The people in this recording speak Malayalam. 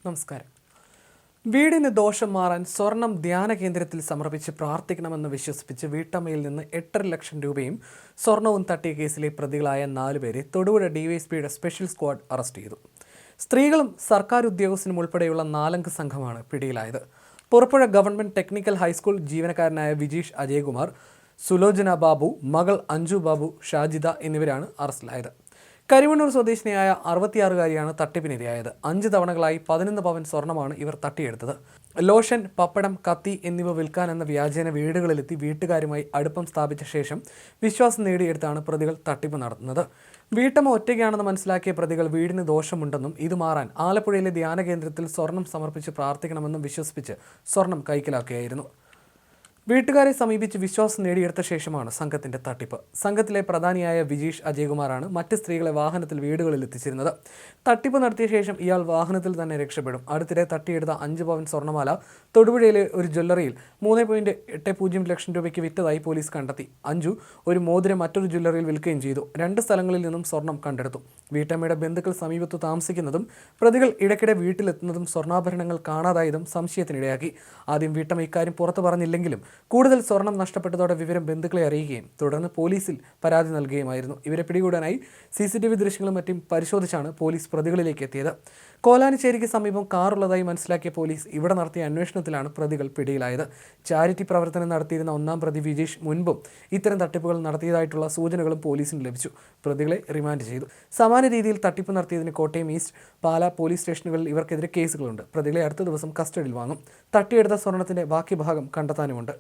നമസ്കാരം. വീടിന് ദോഷം മാറാൻ സ്വർണം ധ്യാന കേന്ദ്രത്തിൽ സമർപ്പിച്ച് പ്രാർത്ഥിക്കണമെന്ന് വിശ്വസിപ്പിച്ച് വീട്ടമ്മയിൽ നിന്ന് 8.5 ലക്ഷം രൂപയും സ്വർണവും തട്ടിയ കേസിലെ പ്രതികളായ 4 പേരെ തൊടുപുഴ ഡിവൈഎസ്പിയുടെ സ്പെഷ്യൽ സ്ക്വാഡ് അറസ്റ്റ് ചെയ്തു. സ്ത്രീകളും സർക്കാർ ഉദ്യോഗസ്ഥനും ഉൾപ്പെടെയുള്ള 4-അംഗ സംഘമാണ് പിടിയിലായത്. പുറപ്പുഴ ഗവൺമെന്റ് ടെക്നിക്കൽ ഹൈസ്കൂൾ ജീവനക്കാരനായ വിജീഷ് അജയ്കുമാർ, സുലോചന ബാബു, മകൾ അഞ്ജു ബാബു, ഷാജിദ എന്നിവരാണ് അറസ്റ്റിലായത്. കരിമണ്ണൂർ സ്വദേശിനിയായ 66-കാരിയാണ് തട്ടിപ്പിനിരയായത്. 5 തവണകളായി 11 പവൻ സ്വർണ്ണമാണ് ഇവർ തട്ടിയെടുത്തത്. ലോഷൻ, പപ്പടം, കത്തി എന്നിവ വിൽക്കാനെന്ന വ്യാജേന വീടുകളിലെത്തി വീട്ടുകാരുമായി അടുപ്പം സ്ഥാപിച്ച ശേഷം വിശ്വാസം നേടിയെടുത്താണ് പ്രതികൾ തട്ടിപ്പ് നടത്തുന്നത്. വീട്ടമ്മ ഒറ്റയ്ക്കാണെന്ന് മനസ്സിലാക്കിയ പ്രതികൾ വീടിന് ദോഷമുണ്ടെന്നും ഇത് മാറാൻ ആലപ്പുഴയിലെ ധ്യാന കേന്ദ്രത്തിൽ സ്വർണം സമർപ്പിച്ച് പ്രാർത്ഥിക്കണമെന്നും വിശ്വസിപ്പിച്ച് സ്വർണം കൈക്കലാക്കുകയായിരുന്നു. വീട്ടുകാരെ സമീപിച്ച് വിശ്വാസം നേടിയെടുത്ത ശേഷമാണ് സംഘത്തിന്റെ തട്ടിപ്പ്. സംഘത്തിലെ പ്രധാനിയായ വിജീഷ് അജയ്കുമാറാണ് മറ്റ് സ്ത്രീകളെ വാഹനത്തിൽ വീടുകളിൽ എത്തിച്ചിരുന്നത്. തട്ടിപ്പ് നടത്തിയ ശേഷം ഇയാൾ വാഹനത്തിൽ തന്നെ രക്ഷപ്പെടും. അടുത്തിടെ തട്ടിയെടുത്ത 5 പവൻ സ്വർണ്ണമാല തൊടുപുഴയിലെ ഒരു ജ്വല്ലറിയിൽ 3.80 ലക്ഷം രൂപയ്ക്ക് വിറ്റതായി പോലീസ് കണ്ടെത്തി. അഞ്ജു ഒരു മോതിരം മറ്റൊരു ജ്വല്ലറിയിൽ വിൽക്കുകയും ചെയ്തു. 2 സ്ഥലങ്ങളിൽ നിന്നും സ്വർണം കണ്ടെടുത്തു. വീട്ടമ്മയുടെ ബന്ധുക്കൾ സമീപത്ത് താമസിക്കുന്നതും പ്രതികൾ ഇടയ്ക്കിടെ വീട്ടിലെത്തുന്നതും സ്വർണ്ണാഭരണങ്ങൾ കാണാതായതും സംശയത്തിനിടയാക്കി. ആദ്യം വീട്ടമ്മ ഇക്കാര്യം പുറത്തു പറഞ്ഞില്ലെങ്കിലും കൂടുതൽ സ്വർണം നഷ്ടപ്പെട്ടതോടെ വിവരം ബന്ധുക്കളെ അറിയുകയും തുടർന്ന് പോലീസിൽ പരാതി നൽകുകയുമായിരുന്നു. ഇവരെ പിടികൂടാനായി CCTV ദൃശ്യങ്ങളും മറ്റും പരിശോധിച്ചാണ് പോലീസ് പ്രതികളിലേക്ക് എത്തിയത്. കോലാനിശ്ശേരിക്ക് സമീപം കാറുള്ളതായി മനസ്സിലാക്കിയ പോലീസ് ഇവിടെ നടത്തിയ അന്വേഷണത്തിലാണ് പ്രതികൾ പിടിയിലായത്. ചാരിറ്റി പ്രവർത്തനം നടത്തിയിരുന്ന 1-ാം പ്രതി വിജീഷ് മുൻപും ഇത്തരം തട്ടിപ്പുകൾ നടത്തിയതായിട്ടുള്ള സൂചനകളും പോലീസിന് ലഭിച്ചു. പ്രതികളെ റിമാൻഡ് ചെയ്തു. സമാന രീതിയിൽ തട്ടിപ്പ് നടത്തിയതിന് കോട്ടയം ഈസ്റ്റ്, പാലാ പോലീസ് സ്റ്റേഷനുകളിൽ ഇവർക്കെതിരെ കേസുകളുണ്ട്. പ്രതികളെ അടുത്ത ദിവസം കസ്റ്റഡിയിൽ വാങ്ങും. തട്ടിയെടുത്ത സ്വർണത്തിന്റെ ബാക്കി ഭാഗം കണ്ടെത്താനുമുണ്ട്.